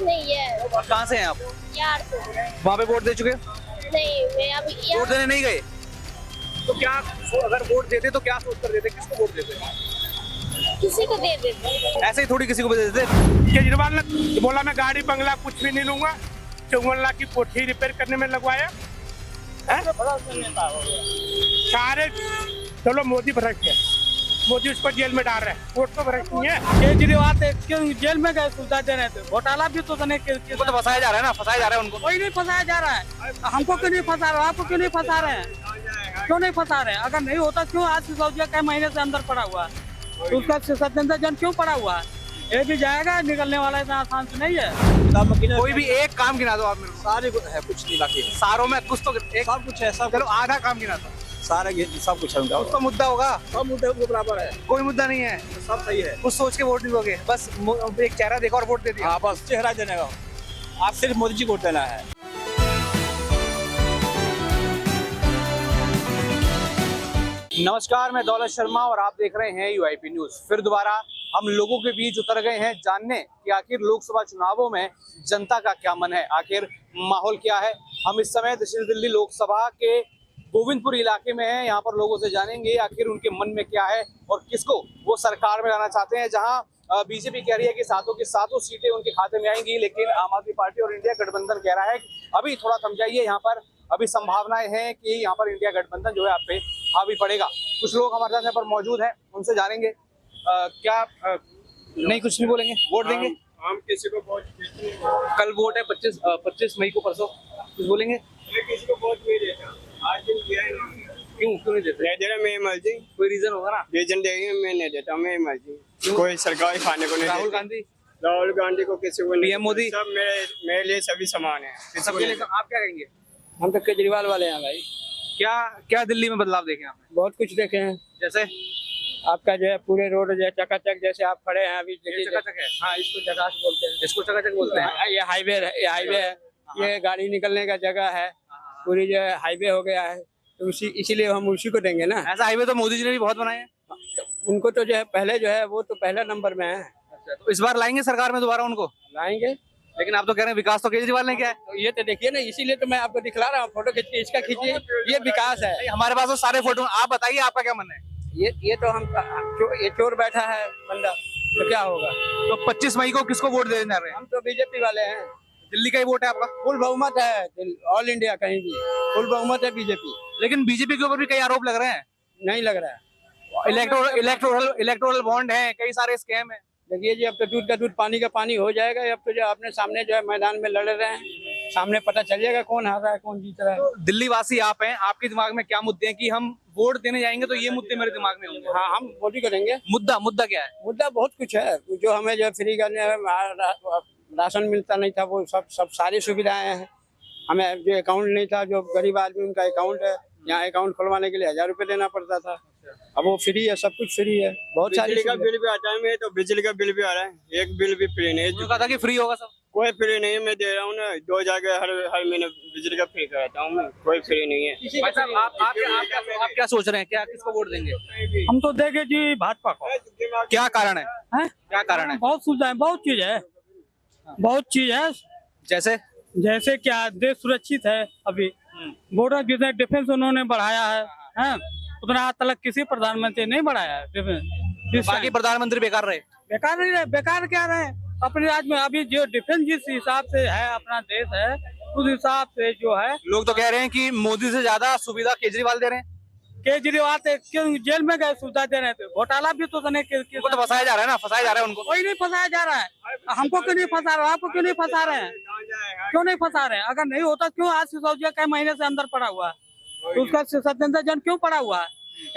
नहीं है। कहाँ से हैं आप? यार तो वहाँ पे वोट दे चुके? नहीं, मैं अभी वोट देने नहीं गए? तो क्या अगर वोट देते तो क्या सोच कर देते, किसको वोट देते? किसी को दे देते। ऐसे ही थोड़ी किसी को भी दे देते। केजरीवाल ने बोला मैं गाड़ी बंगला कुछ भी नहीं लूंगा, 54 लाख की कोठी रिपेयर करने में लगवाया है? सारे चलो मोदी भ्रष्ट है, मोदी उसको जेल में डाल रहा है, वोट तो भ्रष्ट नहीं है। केजरीवाल क्यों जेल में गए, सुविधा दे रहे थे, घोटाला भी तो उनको तो फंसाया जा रहा है ना, फंसाया जा रहा है उनको। कोई नहीं फंसाया जा रहा है। हमको क्यों नहीं फंसा रहा, आपको क्यों नहीं फंसा रहे हैं? क्यों नहीं फंसा रहे हैं? अगर नहीं होता क्यों आज सिसोदिया कई महीने से अंदर पड़ा हुआ है, तो उसका सत्येंद्र जैन क्यों पड़ा हुआ है? ये भी जाएगा, निकलने वाला इतना आसान से नहीं है। कोई भी एक काम गिना दो आप मेरे को। सारे है, कुछ नहीं बाकी सारों में कुछ तो एक सब कुछ है, सब चलो आधा काम गिना दो। सारे सब कुछ है उनका। कुछ तो मुद्दा होगा। सब मुद्दे उनके बराबर है, कोई मुद्दा नहीं है, सब सही है। कुछ सोच के वोट नहीं दोगे, बस एक चेहरा देखा और वोट दे दिया। हाँ बस चेहरा देने का, आप सिर्फ मोदी जी को वोट देना है। नमस्कार, मैं दौलत शर्मा और आप देख रहे हैं यूआईपी न्यूज। फिर दोबारा हम लोगों के बीच उतर गए हैं जानने कि आखिर लोकसभा चुनावों में जनता का क्या मन है, आखिर माहौल क्या है। हम इस समय दक्षिण दिल्ली लोकसभा के गोविंदपुर इलाके में हैं। यहाँ पर लोगों से जानेंगे आखिर उनके मन में क्या है और किसको वो सरकार में लाना चाहते हैं। जहाँ बीजेपी कह रही है कि सातों की सातों सीटें उनके खाते में आएंगी, लेकिन आम आदमी पार्टी और इंडिया गठबंधन कह रहा है कि अभी थोड़ा थम जाइए, यहाँ पर अभी संभावनाएं हैं कि यहाँ पर इंडिया गठबंधन जो है आप पे हावी पड़ेगा। कुछ लोग हमारे साथ यहाँ पर मौजूद हैं, उनसे जानेंगे नहीं कुछ नहीं बोलेंगे, वोट देंगे। हम किसी को वोट कल वोट है 25 मई को, परसों कुछ बोलेंगे? किसी को वोट नहीं देता, आज दिन दिया ही नहीं। क्यों नहीं देते? नहीं दे रहा, मेरी मर्जी। कोई रीजन होगा ना? रीजन देंगे, मैं नहीं देता, मेरी मर्जी। कोई सरकारी खाने को नहीं राहुल देती। गांधी, राहुल गांधी को किसी को नहीं, पीएम मोदी, सब मेरे लिए सभी समान है। सबके लिए। आप क्या कहेंगे? हम तो केजरीवाल वाले हैं भाई। क्या क्या दिल्ली में बदलाव देखे आपने? बहुत कुछ देखे हैं, जैसे आपका जो है पूरे रोड जो है चकाचक, जैसे आप खड़े हैं अभी ये चकाचक है। हाँ, इसको चकाच बोलते हैं। इसको चकाचक बोलते हैं। हाँ, ये हाईवे है, ये गाड़ी निकलने का जगह है, पूरी जो है हाईवे हो गया है, तो इसीलिए हम उसी को देंगे ना। ऐसा हाईवे तो मोदी जी ने भी बहुत बनाए हैं। उनको तो जो है पहले जो है वो तो पहला नंबर में है। तो इस बार लाएंगे सरकार में दोबारा उनको? लाएंगे, लेकिन आप तो कह रहे हैं विकास तो केजरीवाल ने किया है। तो ये तो देखिए ना, इसीलिए तो मैं आपको दिखला रहा हूँ, फोटो खींच के इसका खींचिए, ये विकास है। नहीं, हमारे पास तो सारे फोटो। आप बताइए आपका क्या मन है? ये तो हम ये चोर बैठा है बंदा, तो क्या होगा? तो 25 मई को किसको वोट देने जा रहे हैं? हम तो बीजेपी वाले हैं। दिल्ली का ही वोट है आपका? फुल बहुमत है, ऑल इंडिया कहीं भी फुल बहुमत है बीजेपी। लेकिन बीजेपी के ऊपर भी कई आरोप लग रहे हैं। नहीं लग रहा है। इलेक्टोरल बॉन्ड है, कई सारे स्कैम है। देखिए जी, अब तो दूध का दूध पानी का पानी हो जाएगा। अब तो जो अपने सामने जो है मैदान में लड़ रहे हैं, सामने पता चल जाएगा कौन हार रहा है कौन जीत रहा है। तो दिल्ली वासी आप हैं, आपके दिमाग में क्या मुद्दे हैं कि हम वोट देने जाएंगे तो ये मुद्दे मेरे दिमाग में होंगे? हाँ, हम मोदी को देंगे। मुद्दा क्या है? मुद्दा बहुत कुछ है, जो हमें जो फ्री करने राशन मिलता नहीं था, वो सब सारी सुविधाएं हैं। हमें जो अकाउंट नहीं था, जो गरीब आदमी उनका अकाउंट है, यहाँ अकाउंट खुलवाने के लिए 1000 रुपए देना पड़ता था, अब वो फ्री है, सब कुछ फ्री है। बहुत सारी बिजली का बिल भी आता है, मैं तो बिजली का बिल भी आ रहा है, एक बिल भी फ्री नहीं है। कहा था कि फ्री होगा सब। कोई फ्री नहीं है, मैं दे रहा हूँ ना, 2000 का हर महीने बिजली का फ्री कराता हूँ मैं, कोई फ्री नहीं है। भाई साहब, आप क्या सोच रहे हैं, क्या किसको वोट देंगे? हम तो देंगे जी भाजपा को। क्या कारण है? हैं? क्या कारण है? बहुत सुविधाएं, बहुत चीज है। जैसे क्या देश सुरक्षित है, अभी बॉर्डर जितने डिफेंस उन्होंने बढ़ाया है, उतना आज तक किसी प्रधानमंत्री नहीं बढ़ाया है डिफेंस। बाकी प्रधानमंत्री बेकार रहे? बेकार नहीं रहे, बेकार क्या रहे? अपने राज्य में अभी जो डिफेंस जिस हिसाब से है, अपना देश है, उस हिसाब से जो है। लोग तो कह रहे हैं कि मोदी से ज्यादा सुविधा केजरीवाल दे रहे हैं। केजरीवाल क्यों जेल में गए, सुविधा दे रहे थे, घोटाला भी तो उनको तो फंसाया जा रहा है ना, फंसाया जा रहा है उनको। कोई नहीं फंसाया जा रहा है। हमको क्यों नहीं फंसा रहा, आपको क्यों नहीं फंसा रहे हैं? क्यों नहीं फंसा रहे हैं? अगर नहीं होता क्यों आज सिसोदिया कई महीने से अंदर पड़ा हुआ है, तो उसका सत्येंद्र जैन क्यों पड़ा हुआ है?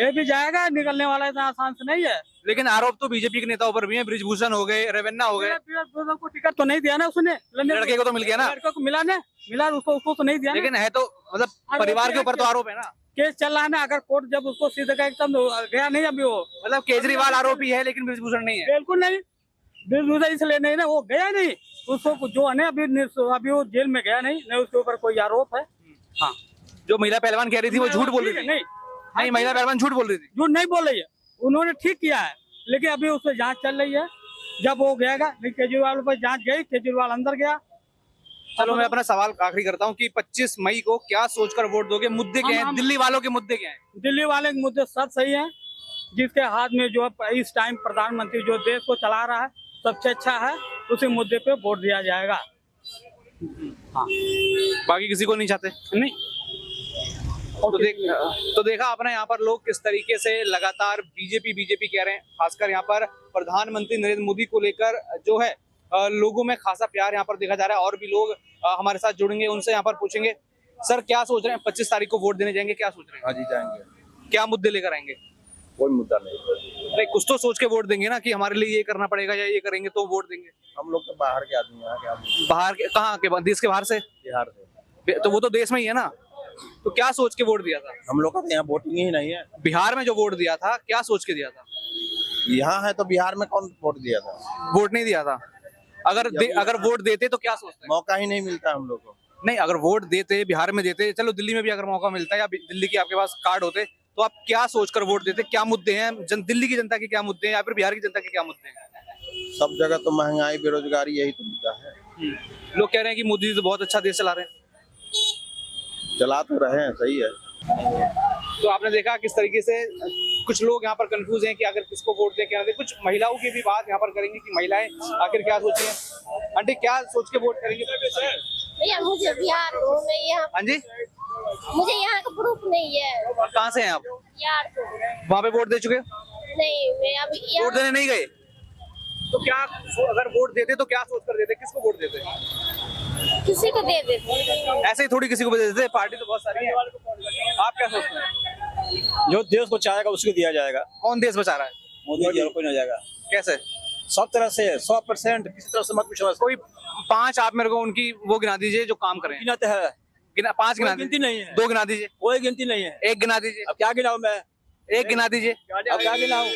ये भी जाएगा, निकलने वाला इतना आसान से नहीं है। लेकिन आरोप तो बीजेपी के नेताओं पर भी है, ब्रिजभूषण हो गए, रेवन्ना हो गए। को टिकट तो नहीं दिया ना उसने, लड़के को तो मिल गया ना, लड़के को मिला उसको तो नहीं दिया। लेकिन है तो मतलब परिवार के ऊपर तो आरोप है ना, केस चल रहा है ना। अगर कोर्ट जब उसको सीधे का एकदम गया नहीं, अभी वो मतलब केजरीवाल आरोपी है लेकिन ब्रिजभूषण नहीं है। बिल्कुल नहीं, ब्रिजभूषण इसलिए नहीं ना, वो गया नहीं, उसको जो है ना अभी वो जेल में गया नहीं, उसके ऊपर कोई आरोप है। हाँ, जो महिला पहलवान कह रही थी वो झूठ बोल रही थी। नहीं, महिला पहलवान झूठ बोल रही थी। झूठ नहीं बोल रही है, उन्होंने ठीक किया है, लेकिन अभी उस पर जांच चल रही है। जब वो गएगा, नहीं केजरीवाल पर जांच गई, केजरीवाल अंदर गया। चलो मैं अपना सवाल आखिरी करता हूँ कि 25 मई को क्या सोचकर वोट दोगे? मुद्दे क्या हैं? दिल्ली वालों के मुद्दे क्या हैं? दिल्ली वाले के मुद्दे सब सही हैं। जिसके हाथ में जो है इस टाइम प्रधानमंत्री जो देश को चला रहा है सबसे अच्छा है, उसी मुद्दे पे वोट दिया जाएगा। बाकी किसी को नहीं चाहते? नहीं तो देखा आपने यहाँ पर लोग किस तरीके से लगातार बीजेपी कह रहे हैं। खासकर यहाँ पर प्रधानमंत्री नरेंद्र मोदी को लेकर जो है लोगों में खासा प्यार यहाँ पर देखा जा रहा है। और भी लोग हमारे साथ जुड़ेंगे, उनसे यहाँ पर पूछेंगे। सर क्या सोच रहे हैं? 25 तारीख को वोट देने जाएंगे, क्या सोच रहे हैं? हाँ जी जाएंगे। क्या मुद्दे लेकर आएंगे? कोई मुद्दा नहीं। अरे कुछ तो सोच के वोट देंगे ना कि हमारे लिए ये करना पड़ेगा या ये करेंगे तो वोट देंगे। हम लोग तो बाहर के आदमी, यहाँ के आदमी। बाहर के कहाँ के? देश के बाहर से? बिहार से। तो वो तो देश में ही है ना, तो क्या सोच के वोट दिया था? हम लोग का तो यहाँ वोटिंग ही नहीं है। बिहार में जो वोट दिया था क्या सोच के दिया था? यहाँ है तो बिहार में कौन वोट दिया था? वोट नहीं दिया था। अगर वोट देते तो क्या सोचते हैं? मौका ही नहीं मिलता हम लोग को। नहीं, अगर वोट देते, बिहार में देते, चलो दिल्ली में भी अगर मौका मिलता है या दिल्ली की आपके पास कार्ड होते, तो आप क्या सोचकर वोट देते? क्या मुद्दे हैं? दिल्ली की जनता के क्या मुद्दे हैं या फिर बिहार की जनता के क्या मुद्दे हैं? सब जगह तो महंगाई, बेरोजगारी, यही तो मुद्दा है। लोग कह रहे हैं कि मोदी जी तो बहुत अच्छा देश चला रहे हैं। चला तो रहे हैं, सही है। तो आपने देखा किस तरीके से कुछ लोग यहाँ पर कंफ्यूज हैं कि अगर किसको वोट दे क्या दे। कुछ महिलाओं की भी बात यहाँ पर करेंगे कि महिलाएं आखिर क्या सोच रही हैं। आंटी क्या सोच के वोट करेंगे? भैया मुझे बिहार हूँ मैं यहाँ, हाँ जी, मुझे यहाँ का प्रूफ नहीं है। कहाँ से हैं आप? यार तो वहाँ पे वोट दे चुके? नहीं, मैं अभी वोट यहाँ देने नहीं गए? तो क्या अगर वोट देते तो क्या सोच कर देते? किसको वोट देते? किसी को दे देते। ऐसे ही थोड़ी किसी को दे देते, पार्टी तो बहुत सारी है। आप क्या सोचते हैं? जो देश को चाहेगा उसको दिया जाएगा। कौन देश बचा रहा है? मोदी जी और कोई नहीं जाएगा। कैसे? सब तरह से 100% किसी तरह से मत पूछो। कोई 5 आप मेरे को उनकी वो गिना दीजिए जो काम करें। गिनाते हैं, 5 गिना गिनती नहीं है। 2 गिना दीजिए। कोई गिनती नहीं है। 1 गिना दीजिए। अब क्या गिनाऊं मैं? 1 गिना दीजिए। अब क्या गिनाऊं?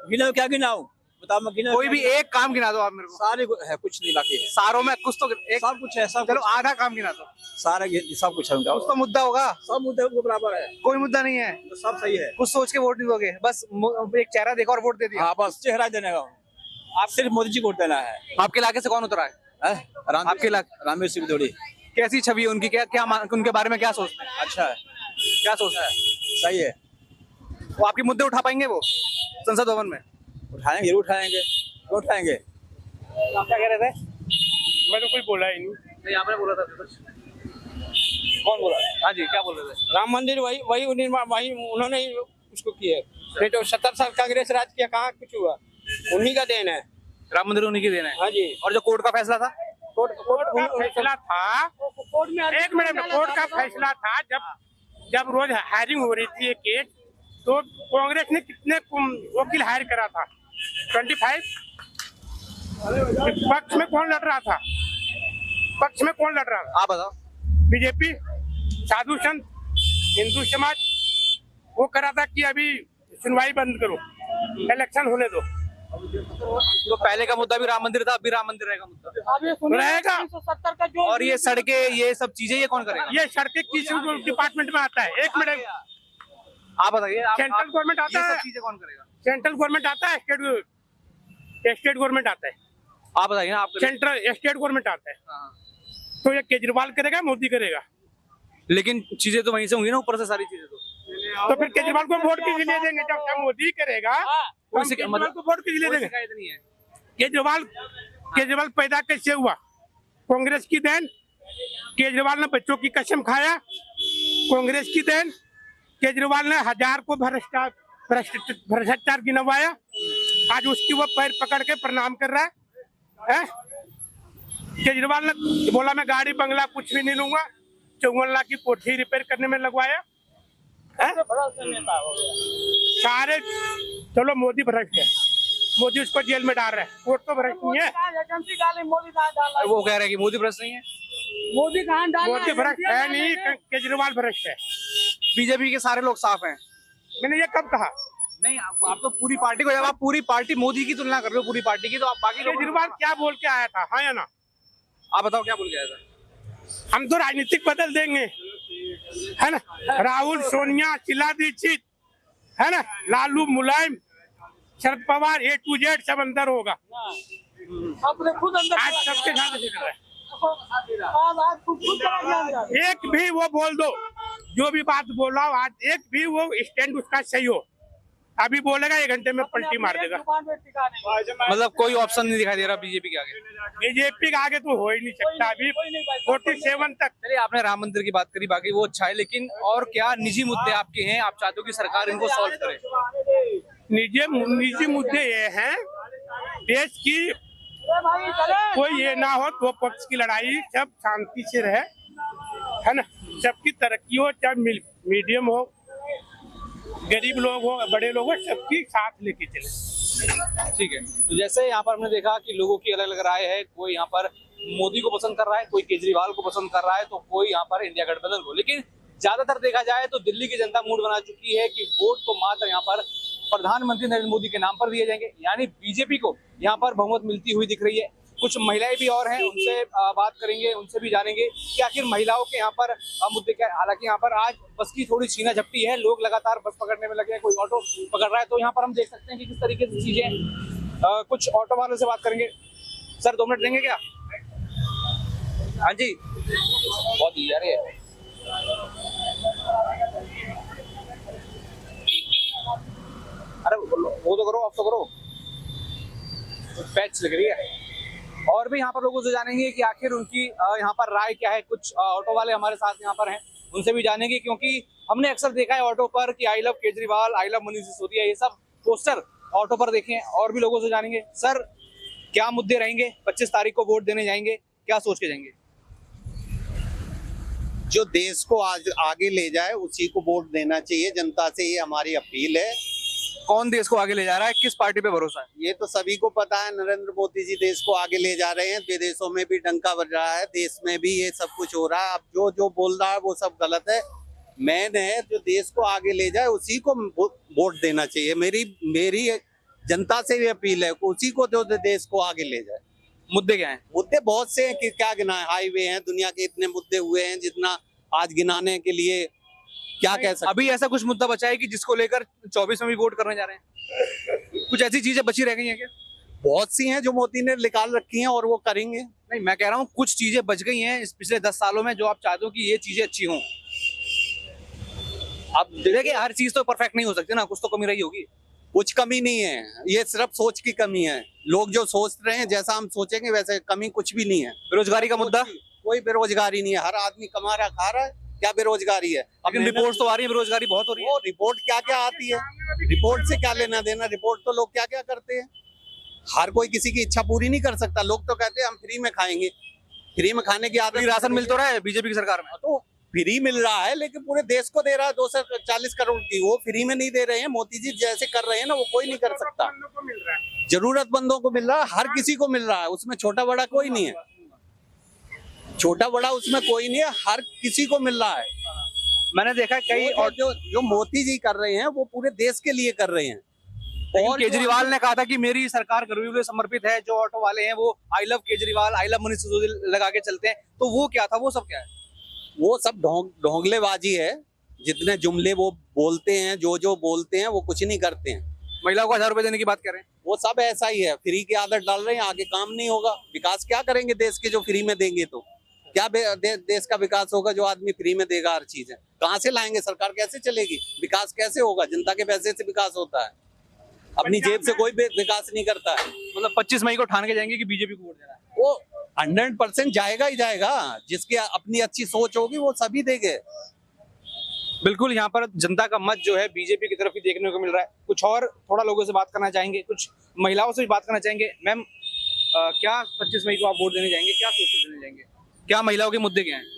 गिनाऊं क्या गिनाऊं? बताओ मैं गिनाऊं? कोई भी एक काम गिना दो आप मेरे को। सारे है, कुछ नहीं बाकी है। सारों में कुछ तो एक सब कुछ है, सब चलो कुछ। आधा काम गिना दो। सारा सब कुछ है उनका। कुछ तो मुद्दा होगा। सब मुद्दे उनको बराबर है, कोई मुद्दा नहीं है, तो सब सही है। कुछ सोच के वोट नहीं दोगे, बस एक चेहरा देखा और वोट दे दिया। हाँ बस चेहरा देने का। आप सिर्फ मोदी जी को वोट देना है। आपके इलाके से कौन उतरा है? आपके इलाके रामवीर सिंह धोड़ी कैसी छवि है उनकी? क्या उनके बारे में क्या सोचते हैं? अच्छा है, क्या सोचता है? सही है। वो आपके मुद्दे उठा पाएंगे वो संसद भवन में? उठाएंगे, जरूर उठाएंगे, उठाएंगे। आप क्या कह रहे थे? मैं तो कुछ बोला ही नहीं। आपने बोला था कुछ? कौन बोला? हाँ जी, क्या बोल रहे थे? राम मंदिर वही वही उन्होंने ही उसको किया है। नहीं तो 70 साल कांग्रेस राज किया, कहाँ कुछ हुआ? उन्हीं का देन है। राम मंदिर उन्हीं की देना है। हाँ जी। और जो कोर्ट का फैसला था? कोर्ट का फैसला था, एक मिनट, कोर्ट का फैसला था जब रोज हायरिंग हो रही थी एक, तो कांग्रेस ने कितने वकील हायर करा था? 25। पक्ष में कौन लड़ रहा था? पक्ष में कौन लड़ रहा था? आप बताओ। बीजेपी, साधु संत, हिंदू समाज। वो करा था कि अभी सुनवाई बंद करो, इलेक्शन होने दो। तो पहले का मुद्दा भी राम मंदिर था, अब भी राम मंदिर रहेगा मुद्दा? रहेगा। 370 का जो और ये सड़कें, ये सब चीजें, ये कौन करेगा? ये सड़कें किस डिपार्टमेंट में आता है? एक मिनट, आप बताइए। सेंट्रल गवर्नमेंट आता ये है, सब चीजें कौन करेगा? सेंट्रल गवर्नमेंट आता है, स्टेट गवर्नमेंट आता है। आप बताइए ना। आप सेंट्रल स्टेट गवर्नमेंट आता है, तो ये केजरीवाल करेगा, मोदी करेगा? लेकिन चीजें तो वहीं से होंगी ना, ऊपर से सारी चीजें तो फिर केजरीवाल को वोट किस लिए देंगे? जब क्या मोदी करेगा तो हम केजरीवाल को वोट किस लिए देंगे? नहीं है। केजरीवाल पैदा कैसे हुआ? कांग्रेस की देन। केजरीवाल ने बच्चों की कसम खाया, कांग्रेस की देन। केजरीवाल ने 1000 को भ्रष्टाचार गिनवाया, आज उसकी वो पैर पकड़ के प्रणाम कर रहा है। केजरीवाल ने बोला मैं गाड़ी बंगला कुछ भी नहीं लूंगा, 54 लाख की कोठी रिपेयर करने में लगवाया। सारे चलो मोदी भ्रष्ट है, मोदी उसको जेल में डाल रहा है, कोर्ट तो भ्रष्ट नहीं है। वो कह रहे हैं कि मोदी भ्रष्ट नहीं है। मोदी कहाँ डाला? मोदी भ्रष्ट है नहीं, केजरीवाल भ्रष्ट है। बीजेपी के सारे लोग साफ हैं। मैंने ये कब कहा? नहीं, आप तो पूरी पार्टी को, जब आप पूरी पार्टी मोदी की तुलना कर रहे हो पूरी पार्टी की, तो आप बाकी लोगों को- केजरीवाल क्या बोल के आया था, हाँ या ना? आप बताओ क्या बोल के आया था? हम तो राजनीतिक बदल देंगे, है ना? राहुल, सोनिया, शीला दीक्षित, है ना, लालू, मुलायम, Sharad Pawar A to Z सब अंदर होगा। आपने खुद अंदर आज सबके साथ ऐसे कर रहा है। आज खुद चला गया अंदर। एक भी वो बोल दो, जो भी बात बोल रहा हूँ, आज एक भी वो स्टैंड उसका सही हो, अभी बोलेगा 1 घंटे में पलटी मार देगा। दुकान पे टिका नहीं। मतलब कोई ऑप्शन नहीं दिखाई दे रहा बीजेपी के आगे। बीजेपी के आगे तो हो ही नहीं सकता अभी 47 तक। चलिए, आपने राम मंदिर की बात करी, बाकी वो अच्छा है, लेकिन और क्या निजी मुद्दे आपके हैं, आप चाहते हो कि सरकार इनको सॉल्व करे? निजी मुद्दे ये हैं, देश की कोई ये ना हो, दो पक्ष की लड़ाई, सब शांति से रहे, है ना, सबकी तरक्की हो, चाहे मीडियम हो, गरीब लोग हो, बड़े लोग हो, सबकी साथ लेके चले। ठीक है, तो जैसे यहाँ पर हमने देखा कि लोगों की अलग अलग राय है, कोई यहाँ पर मोदी को पसंद कर रहा है, कोई केजरीवाल को पसंद कर रहा है, तो कोई यहाँ पर इंडिया गठबंधन को। लेकिन ज्यादातर देखा जाए तो दिल्ली की जनता मूड बना चुकी है कि वोट तो मात्र यहाँ पर प्रधानमंत्री नरेंद्र मोदी के नाम पर दिए जाएंगे, यानी बीजेपी को यहाँ पर बहुमत मिलती हुई दिख रही है। कुछ महिलाएं भी और हैं, उनसे बात करेंगे, उनसे भी जानेंगे कि आखिर महिलाओं के यहाँ पर मुद्दे क्या है। हालांकि यहाँ पर आज बस की थोड़ी छीना झपटी है, लोग लगातार बस पकड़ने में लगे हैं, कोई ऑटो पकड़ रहा है, तो यहाँ पर हम देख सकते हैं कि किस तरीके से चीजें। कुछ ऑटो वालों से बात करेंगे। सर 2 मिनट देंगे क्या? हाँ जी, बहुत ही यार, अरे वो तो करो, आप तो करो, पैच लग रही है। और भी यहाँ पर लोगों से जानेंगे कि आखिर उनकी यहाँ पर राय क्या है। कुछ ऑटो वाले हमारे साथ यहाँ पर हैं, उनसे भी जानेंगे, क्योंकि हमने अक्सर देखा है ऑटो पर कि I love Kejriwal, I love Manish Sisodia, ये सब पोस्टर ऑटो पर देखे हैं। और भी लोगों से जानेंगे, सर क्या मुद्दे रहेंगे, 25 तारीख को वोट देने जाएंगे, क्या सोच के जाएंगे? जो देश को आज आगे ले जाए उसी को वोट देना चाहिए, जनता से ये हमारी अपील है। कौन देश को आगे ले जा रहा है, किस पार्टी पे भरोसा है? ये तो सभी को पता है, नरेंद्र मोदी जी देश को आगे ले जा रहे हैं, विदेशों में भी डंका बज रहा है, देश में भी ये सब कुछ हो रहा है। अब जो जो बोल रहा है वो सब गलत है। मैन है जो देश को आगे ले जाए उसी को वोट देना चाहिए। मेरी जनता से भी अपील है, उसी को जो देश को आगे ले जाए। मुद्दे क्या हैं? मुद्दे बहुत से हैं कि क्या गिनाए, हाईवे हैं, दुनिया के इतने मुद्दे हुए हैं, जितना आज गिनाने के लिए क्या कह सकते। अभी ऐसा कुछ मुद्दा बचा है कि जिसको लेकर 24 में भी वोट करने जा रहे हैं? कुछ ऐसी चीजें बची रह गई हैं क्या? बहुत सी हैं जो मोदी ने निकाल रखी हैं और वो करेंगे। नहीं, मैं कह रहा हूँ कुछ चीजें बच गई हैं इस पिछले 10 सालों में जो आप चाहते हो कि ये चीजें अच्छी हों। अब देखिए, हर चीज तो परफेक्ट नहीं हो सकती ना, कुछ तो कमी रही होगी। कुछ कमी नहीं है, ये सिर्फ सोच की कमी है। लोग जो सोच रहे हैं जैसा हम सोचेंगे वैसे, कमी कुछ भी नहीं है। बेरोजगारी का मुद्दा? कोई बेरोजगारी नहीं है, हर आदमी कमा रहा खा रहा है, क्या बेरोजगारी है? लेकिन रिपोर्ट तो आ रही है बेरोजगारी बहुत हो रही है। वो रिपोर्ट क्या क्या आती है, रिपोर्ट से क्या लेना देना? रिपोर्ट तो लोग क्या क्या करते हैं, हर कोई किसी की इच्छा पूरी नहीं कर सकता। लोग तो कहते हैं हम फ्री में खाएंगे, फ्री में खाने की आदत। राशन मिल तो रहा है बीजेपी की सरकार में, तो फ्री मिल रहा है, लेकिन पूरे देश को दे रहा है 240 करोड़ की, वो फ्री में नहीं दे रहे हैं। मोदी जी जैसे कर रहे हैं ना, वो कोई नहीं कर सकता। जरूरतमंदों को मिल रहा है, हर किसी को मिल रहा है, उसमें छोटा बड़ा कोई नहीं है, छोटा बड़ा उसमें कोई नहीं है, हर किसी को मिल रहा है। मैंने देखा कई और जो मोदी जी कर रहे हैं वो पूरे देश के लिए कर रहे हैं। और केजरीवाल ने कहा था कि मेरी सरकार गरीबों के समर्पित है। जो ऑटो वाले हैं वो I love Kejriwal, I love Manish Sisodia लगा के चलते हैं, तो वो क्या था, वो सब क्या है? वो सब ढोंगलेबाजी है। जितने जुमले वो बोलते हैं, जो बोलते हैं, वो कुछ नहीं करते हैं। महिलाओं को 1000 रुपए देने की बात कर रहे हैं, वो सब ऐसा ही है, फ्री की आदत डाल रहे हैं, आगे काम नहीं होगा। विकास क्या करेंगे देश के जो फ्री में देंगे? तो क्या देश का विकास होगा जो आदमी फ्री में देगा हर चीज? है कहाँ से लाएंगे? सरकार कैसे चलेगी? विकास कैसे होगा? जनता के पैसे से विकास होता है, अपनी जेब से कोई विकास नहीं करता है। मतलब 25 मई को ठान के जाएंगे कि बीजेपी को वोट देना है? वो 100% जाएगा ही जाएगा, जिसकी अपनी अच्छी सोच होगी वो सभी देंगे। बिल्कुल, यहाँ पर जनता का मत जो है बीजेपी की तरफ ही देखने को मिल रहा है। कुछ और थोड़ा लोगों से बात करना चाहेंगे, कुछ महिलाओं से भी बात करना चाहेंगे। मैम, क्या 25 मई को आप वोट देने जाएंगे, क्या सोच देने जाएंगे? क्या महिलाओं के मुद्दे क्या हैं?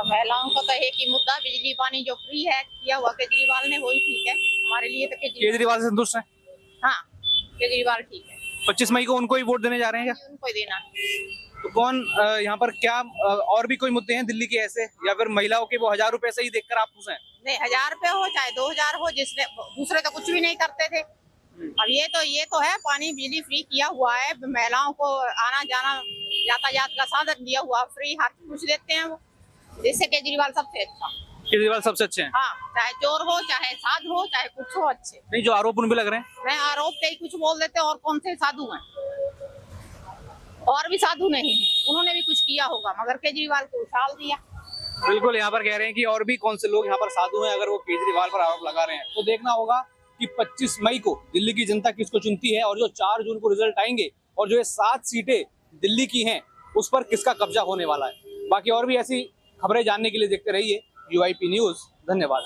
महिलाओं का तो एक ही मुद्दा, बिजली पानी जो फ्री है किया हुआ केजरीवाल ने, वही ठीक है हमारे लिए। तो केजरीवाल से संतुष्ट है? हाँ, केजरीवाल ठीक है। 25 मई को उनको ही वोट देने जा रहे हैं क्या? उनको ही देना। तो कौन यहाँ पर क्या और भी कोई मुद्दे हैं दिल्ली के ऐसे, या फिर महिलाओं के वो 1000 रुपए से ही देखकर आप खुश हैं? नहीं, 1000 रुपए हो चाहे 2000 हो, जिसने दूसरे तो कुछ भी नहीं करते थे। अब ये तो है, पानी बिजली फ्री किया हुआ है, महिलाओं को आना जाना यातायात का साधन दिया हुआ फ्री, हर कुछ देते हैं वो। इससे केजरीवाल सबसे अच्छा। केजरीवाल सबसे अच्छे हैं। हाँ, चाहे चोर हो, चाहे साधु हो, चाहे कुछ हो, अच्छे। नहीं, जो आरोप उन पे लग रहे हैं। मैं आरोप पे ही कुछ बोल देते, और कौन से साधु हैं? और भी साधु नहीं है, उन्होंने भी कुछ किया होगा, मगर केजरीवाल को उछाल दिया। बिल्कुल, यहाँ पर कह रहे हैं कि और भी कौन से लोग यहाँ पर साधु हैं, अगर वो केजरीवाल पर आरोप लगा रहे हैं। तो देखना होगा कि 25 मई को दिल्ली की जनता किसको चुनती है, और जो 4 जून को रिजल्ट आएंगे और जो ये 7 सीटें दिल्ली की हैं उस पर किसका कब्जा होने वाला है। बाकी और भी ऐसी खबरें जानने के लिए देखते रहिए UIP न्यूज। धन्यवाद।